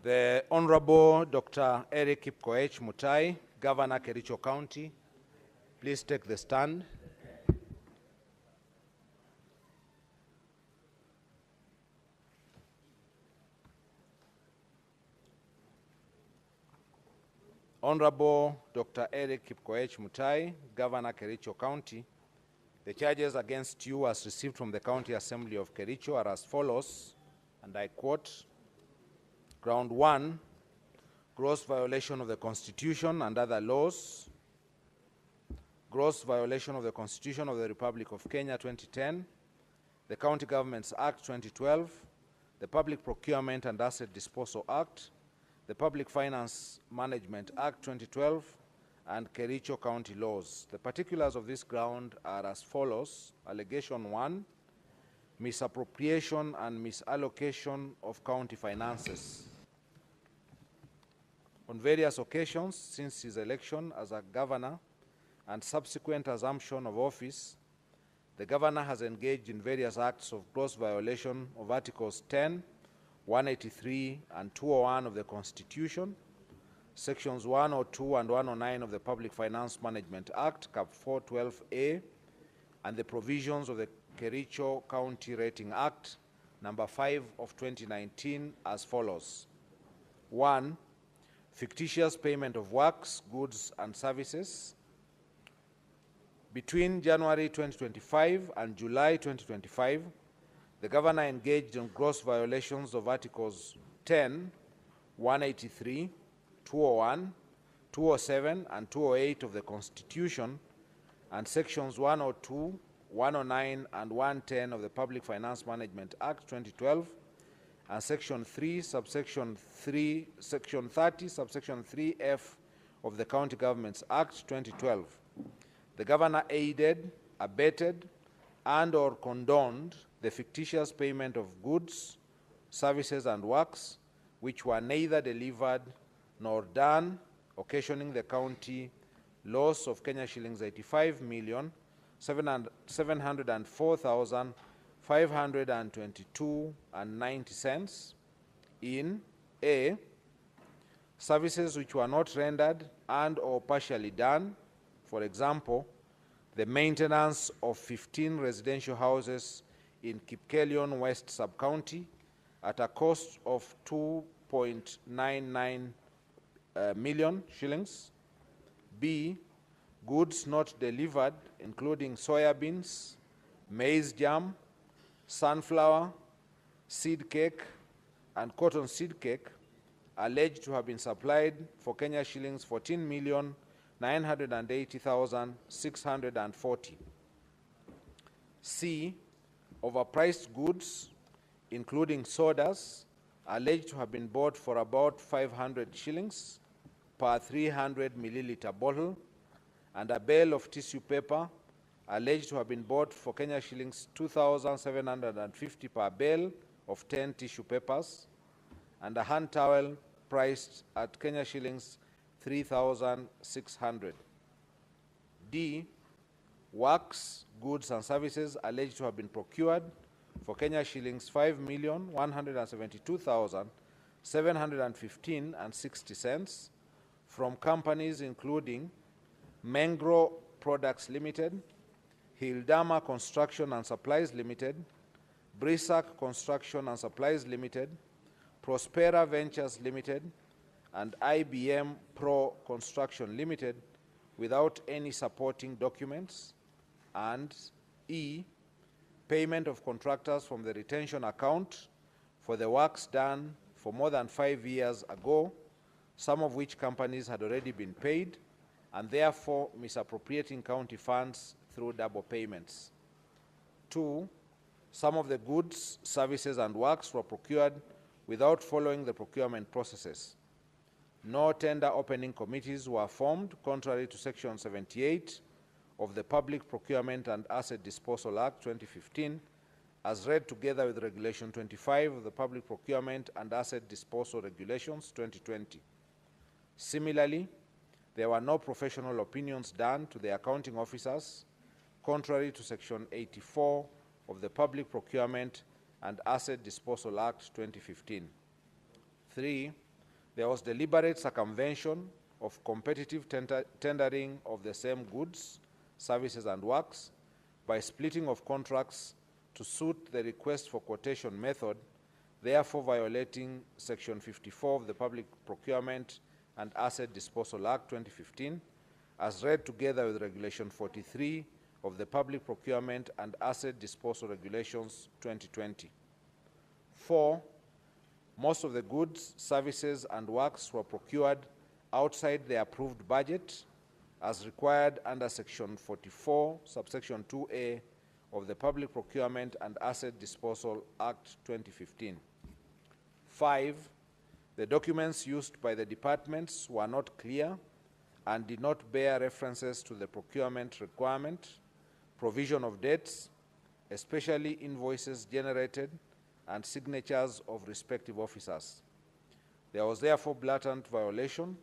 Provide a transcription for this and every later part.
The Honorable Dr. Eric Kipkoech Mutai, Governor, Kericho County, please take the stand. Honorable Dr. Eric Kipkoech Mutai, Governor, Kericho County, the charges against you as received from the County Assembly of Kericho are as follows, and I quote: Ground 1, gross violation of the Constitution and other laws. Gross violation of the Constitution of the Republic of Kenya 2010, the County Governments Act 2012, the Public Procurement and Asset Disposal Act, the Public Finance Management Act 2012, and Kericho County laws. The particulars of this ground are as follows. Allegation 1, misappropriation and misallocation of county finances. On various occasions since his election as a governor and subsequent assumption of office, the governor has engaged in various acts of gross violation of Articles 10, 183, and 201 of the Constitution, Sections 102 and 109 of the Public Finance Management Act, Cap 412A, and the provisions of the Kericho County Rating Act, number 5 of 2019, as follows. 1. Fictitious payment of works, goods, and services. Between January 2025 and July 2025, the governor engaged in gross violations of Articles 10, 183, 201, 207, and 208 of the Constitution, and Sections 102, 109, and 110 of the Public Finance Management Act 2012, and Section 3, Subsection 3, Section 30, Subsection 3F of the County Governments Act 2012. The governor aided, abetted, and/or condoned the fictitious payment of goods, services, and works which were neither delivered nor done, occasioning the county loss of Kenya shillings 85,704,522.90 in A, services which were not rendered and/or partially done, for example, the maintenance of 15 residential houses in Kipkelion West Sub-County at a cost of 2.99 million shillings. B, goods not delivered, including soybeans, maize jam, sunflower, seed cake, and cotton seed cake, alleged to have been supplied for Kenya shillings 14,980,640. C, overpriced goods, including sodas, alleged to have been bought for about 500 shillings per 300 milliliter bottle, and a bale of tissue paper alleged to have been bought for Kenya shillings 2,750 per bale of 10 tissue papers, and a hand towel priced at Kenya shillings 3,600. D, works, goods, and services alleged to have been procured for Kenya shillings 5,172,715.60 from companies including Mengro Products Limited, Hildama Construction and Supplies Limited, Brisac Construction and Supplies Limited, Prospera Ventures Limited, and IBM Pro Construction Limited, without any supporting documents. And E, payment of contractors from the retention account for the works done for more than 5 years ago, some of which companies had already been paid, and therefore misappropriating county funds through double payments. 2, some of the goods, services, and works were procured without following the procurement processes. No tender opening committees were formed, contrary to Section 78 of the Public Procurement and Asset Disposal Act 2015, as read together with Regulation 25 of the Public Procurement and Asset Disposal Regulations 2020. Similarly, there were no professional opinions done to the accounting officers, contrary to Section 84 of the Public Procurement and Asset Disposal Act 2015. 3, There was deliberate circumvention of competitive tendering of the same goods, services, and works by splitting of contracts to suit the request for quotation method, therefore violating Section 54 of the Public Procurement and Asset Disposal Act 2015, as read together with Regulation 43 of the Public Procurement and Asset Disposal Regulations 2020. 4. Most of the goods, services, and works were procured outside the approved budget as required under Section 44, subsection 2A of the Public Procurement and Asset Disposal Act 2015. 5. The documents used by the departments were not clear and did not bear references to the procurement requirement, provision of dates, especially invoices generated, and signatures of respective officers. There was therefore blatant violation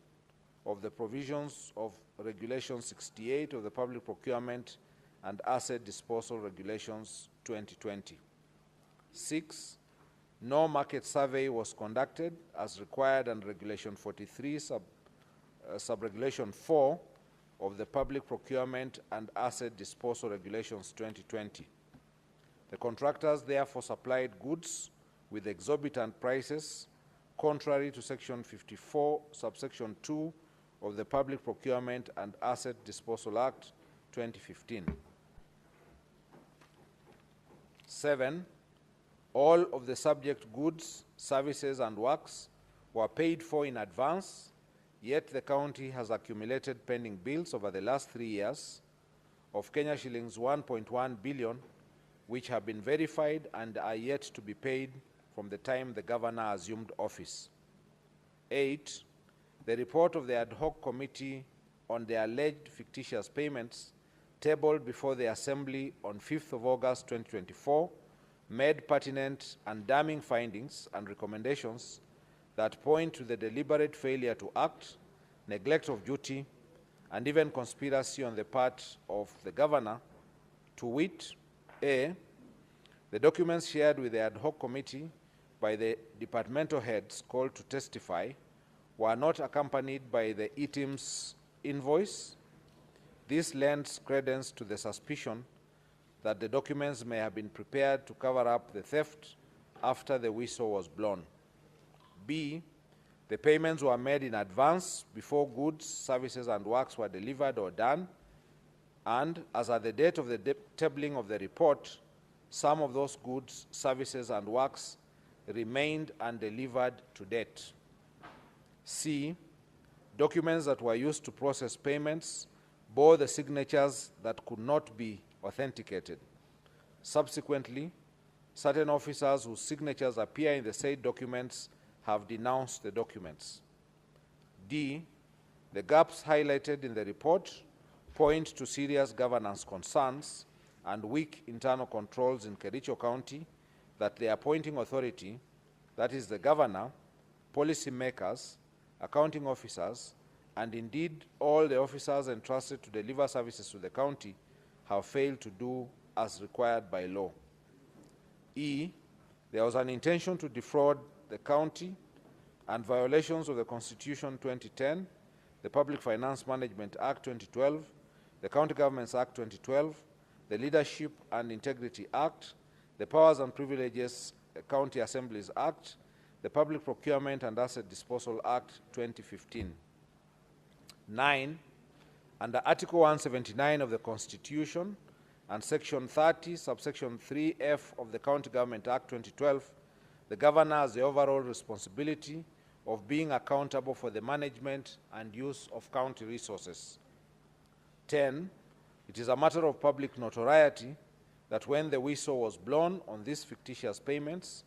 of the provisions of Regulation 68 of the Public Procurement and Asset Disposal Regulations 2020. 6. No market survey was conducted as required under Regulation 43, Sub-Regulation 4 of the Public Procurement and Asset Disposal Regulations 2020. The contractors therefore supplied goods with exorbitant prices, contrary to Section 54, subsection 2 of the Public Procurement and Asset Disposal Act 2015. 7. All of the subject goods, services, and works were paid for in advance, yet the county has accumulated pending bills over the last 3 years of Kenya shillings 1.1 billion, which have been verified and are yet to be paid from the time the governor assumed office. 8. The report of the ad hoc committee on the alleged fictitious payments tabled before the Assembly on 5th of August 2024 made pertinent and damning findings and recommendations that point to the deliberate failure to act, neglect of duty, and even conspiracy on the part of the governor, to wit, A. The documents shared with the ad hoc committee by the departmental heads called to testify were not accompanied by the ETIMS invoice. This lends credence to the suspicion that the documents may have been prepared to cover up the theft after the whistle was blown. B. The payments were made in advance before goods, services, and works were delivered or done, and as at the date of the tabling of the report, some of those goods, services, and works remained undelivered to date. C. Documents that were used to process payments bore the signatures that could not be authenticated. Subsequently, certain officers whose signatures appear in the said documents have denounced the documents. D. The gaps highlighted in the report point to serious governance concerns and weak internal controls in Kericho County that the appointing authority, that is the governor, policy makers, accounting officers, and indeed all the officers entrusted to deliver services to the county have failed to do as required by law. E. There was an intention to defraud the county and violations of the Constitution 2010, the Public Finance Management Act 2012, the County Governments Act 2012, the Leadership and Integrity Act, the Powers and Privileges County Assemblies Act, the Public Procurement and Asset Disposal Act 2015. 9. Under Article 179 of the Constitution and Section 30, subsection 3F of the County Government Act 2012, the governor has the overall responsibility of being accountable for the management and use of county resources. 10. It is a matter of public notoriety that when the whistle was blown on these fictitious payments,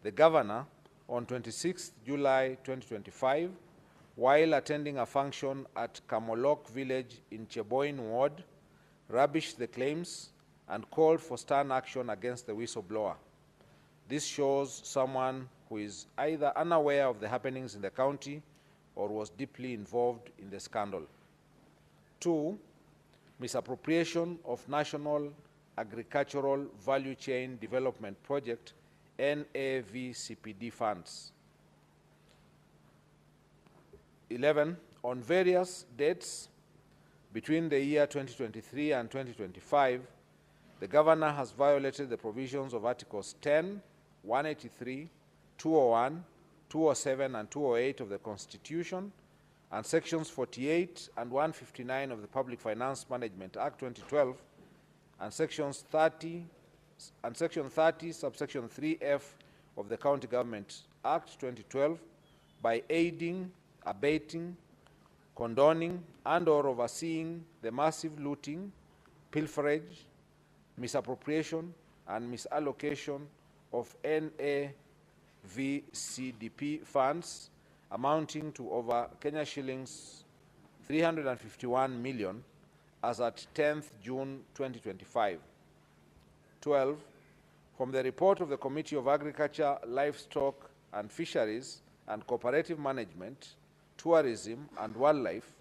the governor, on 26 July 2025, while attending a function at Kamolok village in Cheboin ward, rubbished the claims and called for stern action against the whistleblower. This shows someone who is either unaware of the happenings in the county or was deeply involved in the scandal. 2. Misappropriation of National Agricultural Value Chain Development Project, NAVCPD funds. 11. On various dates between the year 2023 and 2025, the Governor has violated the provisions of Articles 10, 183, 201, 207, and 208 of the Constitution, and Sections 48 and 159 of the Public Finance Management Act 2012, and Section 30, subsection 3F of the County Government Act 2012, by aiding, abating, condoning, and/or overseeing the massive looting, pilferage, misappropriation, and misallocation of NAVCDP funds amounting to over Kenya shillings 351 million as at 10th June 2025. 12. From the report of the Committee of Agriculture, Livestock and Fisheries and Cooperative Management, Tourism and Wildlife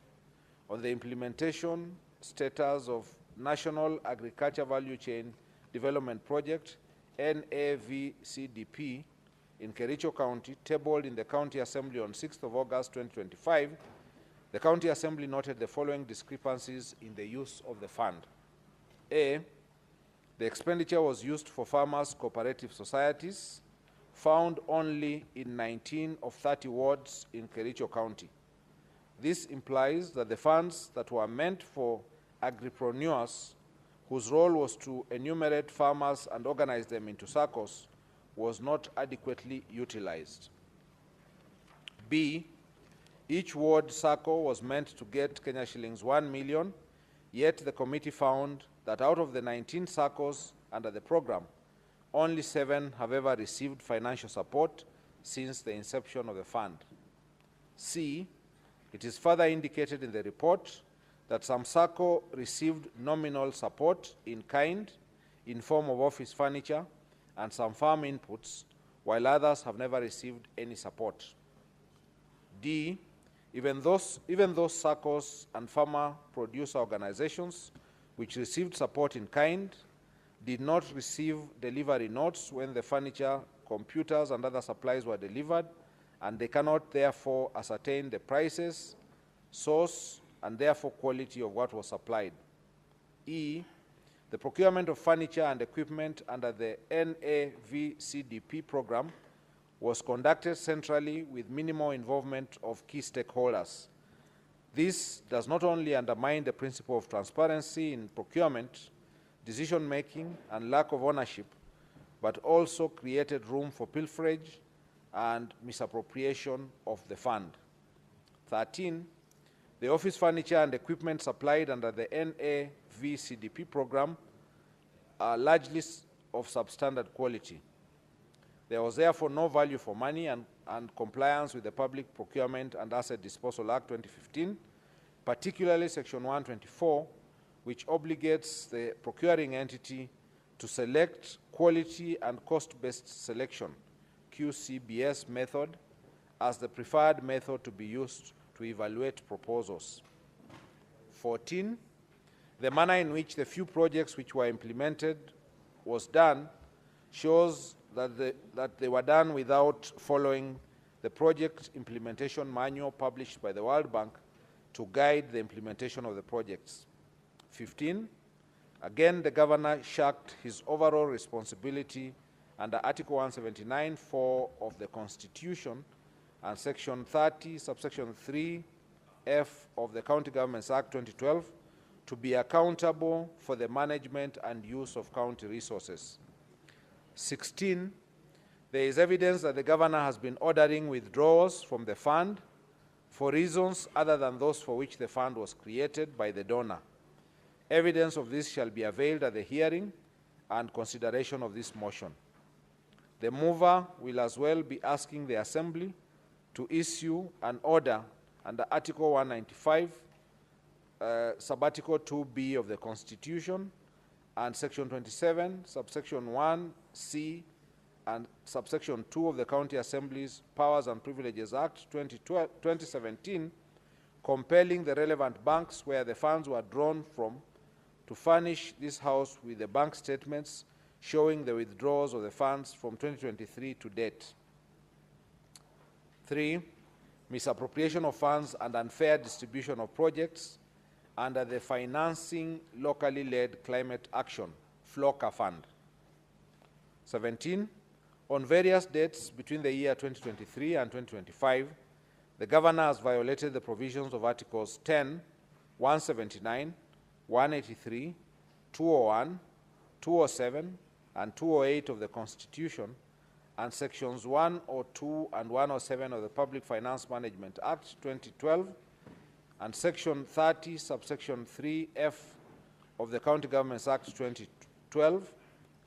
on the implementation status of National Agriculture Value Chain Development Project, NAVCDP, in Kericho County, tabled in the County Assembly on 6th of August 2025, the County Assembly noted the following discrepancies in the use of the fund. A. The expenditure was used for farmers' cooperative societies, found only in 19 of 30 wards in Kericho County. This implies that the funds that were meant for agripreneurs, whose role was to enumerate farmers and organize them into SACCOs, was not adequately utilized. B. Each ward SACCO was meant to get Kenya shillings 1 million, yet the committee found that out of the 19 SACCOs under the program, only 7 have ever received financial support since the inception of the fund. C. It is further indicated in the report that some SACCO received nominal support in kind in form of office furniture and some farm inputs, while others have never received any support. D. Even those SACCOs and farmer producer organizations which received support in kind did not receive delivery notes when the furniture, computers, and other supplies were delivered, and they cannot therefore ascertain the prices, source, and therefore quality of what was supplied. E. The procurement of furniture and equipment under the NAVCDP program was conducted centrally with minimal involvement of key stakeholders. This does not only undermine the principle of transparency in procurement, decision-making, and lack of ownership, but also created room for pilferage and misappropriation of the fund. 13. The office furniture and equipment supplied under the NAVCDP program are largely of substandard quality. There was therefore no value for money and compliance with the Public Procurement and Asset Disposal Act 2015, particularly Section 124, which obligates the procuring entity to select quality and cost-based selection, QCBS method, as the preferred method to be used to evaluate proposals. 14. The manner in which the few projects which were implemented was done shows that they were done without following the project implementation manual published by the World Bank to guide the implementation of the projects. 15. Again, the governor shirked his overall responsibility under Article 179(4) of the Constitution and Section 30, subsection 3F of the County Governments Act 2012 to be accountable for the management and use of county resources. 16. There is evidence that the governor has been ordering withdrawals from the fund for reasons other than those for which the fund was created by the donor. Evidence of this shall be availed at the hearing and consideration of this motion. The mover will as well be asking the Assembly to issue an order under Article 195, Subarticle 2B of the Constitution, and Section 27, Subsection 1C, and Subsection 2 of the County Assembly's Powers and Privileges Act 2017, compelling the relevant banks where the funds were drawn from to furnish this House with the bank statements showing the withdrawals of the funds from 2023 to date. 3. misappropriation of funds and unfair distribution of projects under the Financing Locally Led Climate Action, FLOCA Fund. 17, on various dates between the year 2023 and 2025, the Governor has violated the provisions of Articles 10, 179, 183, 201, 207, and 208 of the Constitution, and Sections 102 and 107 of the Public Finance Management Act 2012, and Section 30, subsection 3F of the County Governments Act 2012,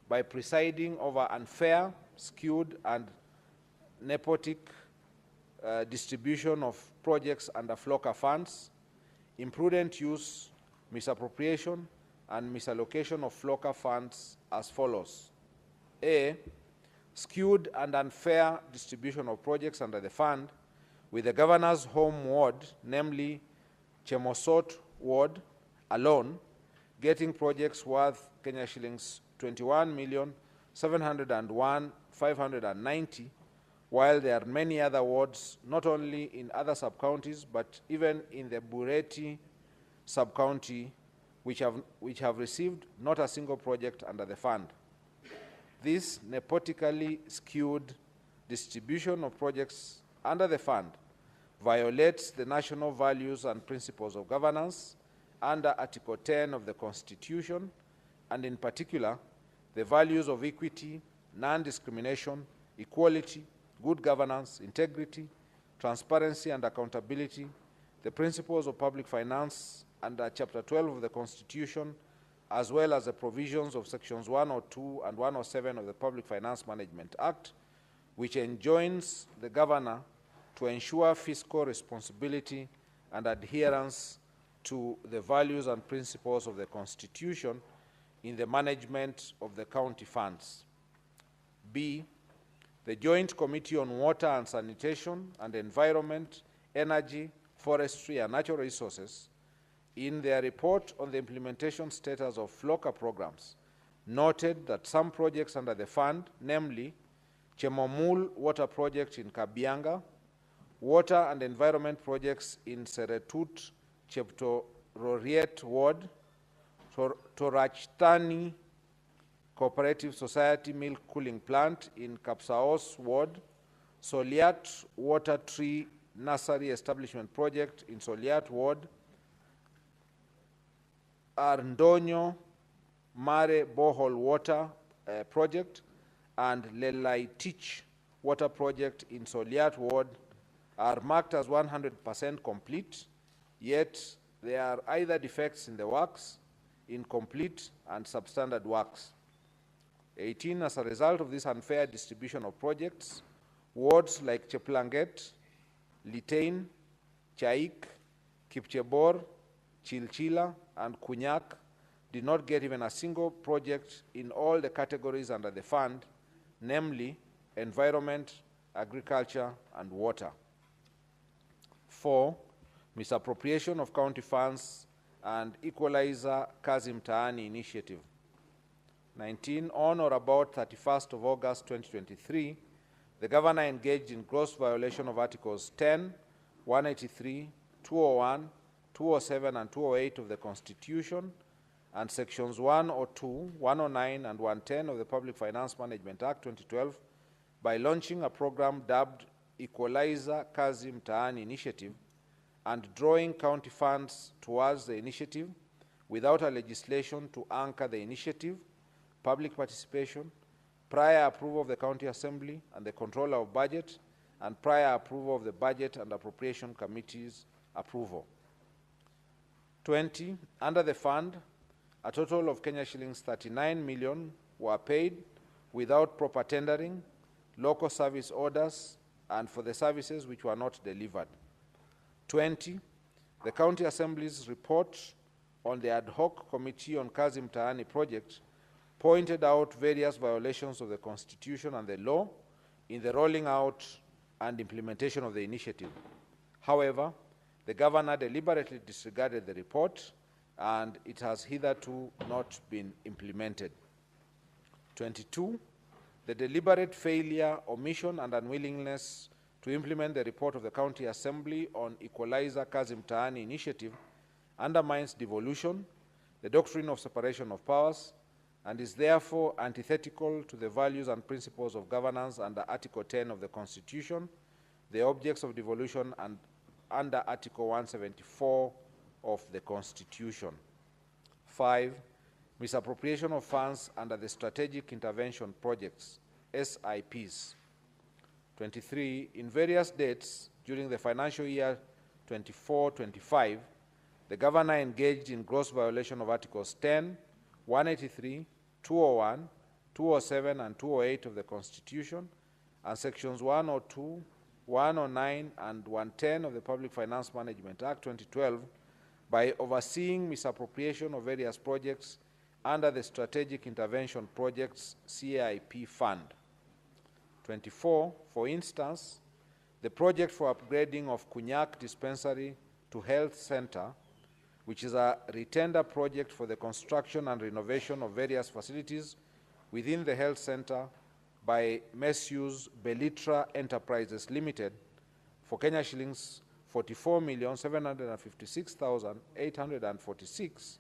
by presiding over unfair, skewed, and nepotic distribution of projects under FLOCA funds, imprudent use, misappropriation, and misallocation of FLOCA funds as follows. A, skewed and unfair distribution of projects under the fund, with the Governor's home ward, namely Chemosot ward, alone, getting projects worth Kenya shillings 21,701,590, while there are many other wards, not only in other sub-counties, but even in the Bureti sub-county, which have received not a single project under the fund. This nepotically skewed distribution of projects under the fund violates the national values and principles of governance under Article 10 of the Constitution, and in particular, the values of equity, non-discrimination, equality, good governance, integrity, transparency, and accountability, the principles of public finance under Chapter 12 of the Constitution, as well as the provisions of Sections 102 and 107 of the Public Finance Management Act, which enjoins the Governor to ensure fiscal responsibility and adherence to the values and principles of the Constitution in the management of the county funds. B, the Joint Committee on Water and Sanitation and Environment, Energy, Forestry, and Natural Resources, in their report on the implementation status of FLOCA programs, noted that some projects under the fund, namely Chemomul Water Project in Kabianga, water and environment projects in Seretut, Cheptororiet Ward, Torachtani Cooperative Society Milk Cooling Plant in Kapsaos Ward, Soliat Water Tree Nursery Establishment Project in Soliat Ward, Arndonyo Mare Borehole Water Project, and Lelaitich Water Project in Soliat Ward are marked as 100% complete, yet there are either defects in the works, incomplete, and substandard works. 18, as a result of this unfair distribution of projects, wards like Cheplanget, Litein, Chaik, Kipchebor, Chilchila, and Kunyak did not get even a single project in all the categories under the fund, namely environment, agriculture, and water. 4, misappropriation of county funds and Equalizer Kazi Mtaani initiative. 19, on or about 31st of August 2023, the Governor engaged in gross violation of Articles 10, 183, 201, 207, and 208 of the Constitution, and Sections 102, 109, and 110 of the Public Finance Management Act 2012 by launching a program dubbed Equalizer Kazi Mtaani Initiative and drawing county funds towards the initiative without a legislation to anchor the initiative, public participation, prior approval of the County Assembly and the Controller of Budget, and prior approval of the Budget and Appropriation Committee's approval. 20, under the fund, a total of Kenya shillings 39 million were paid without proper tendering, local service orders, and for the services which were not delivered. 20, the County Assembly's report on the Ad Hoc Committee on Kazi Mtaani project pointed out various violations of the Constitution and the law in the rolling out and implementation of the initiative. However, the Governor deliberately disregarded the report, and it has hitherto not been implemented. 22, the deliberate failure, omission, and unwillingness to implement the report of the County Assembly on Equalizer Kazi Mtaani initiative undermines devolution, the doctrine of separation of powers, and is therefore antithetical to the values and principles of governance under Article 10 of the Constitution, the objects of devolution, and under Article 174 of the Constitution. 5. Misappropriation of funds under the Strategic Intervention Projects, SIPs. 23. In various dates during the financial year 24-25, the Governor engaged in gross violation of Articles 10, 183, 201, 207, and 208 of the Constitution, and Sections 102, 109, and 110 of the Public Finance Management Act 2012 by overseeing misappropriation of various projects under the Strategic Intervention Projects CIP Fund. 24. For instance, the project for upgrading of Kunyak Dispensary to Health Center, which is a retender project for the construction and renovation of various facilities within the health center by Messrs. Belitra Enterprises Limited for Kenya shillings 44,756,846,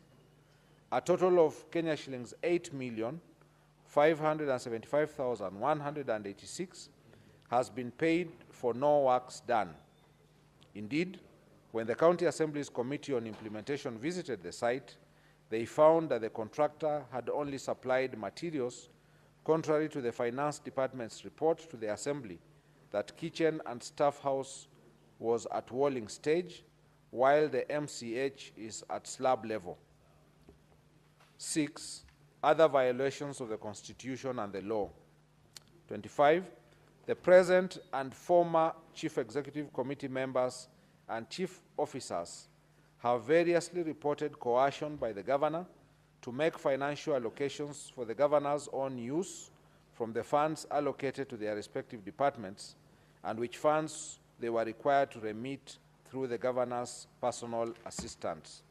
a total of Kenya shillings 8,575,186 has been paid for no works done. Indeed, when the County Assembly's Committee on Implementation visited the site, they found that the contractor had only supplied materials, contrary to the Finance Department's report to the Assembly that kitchen and staff house was at walling stage, while the MCH is at slab level. 6. Other violations of the Constitution and the law. 25. The present and former Chief Executive Committee members and chief officers have variously reported coercion by the Governor to make financial allocations for the Governor's own use from the funds allocated to their respective departments, and which funds they were required to remit through the Governor's personal assistants.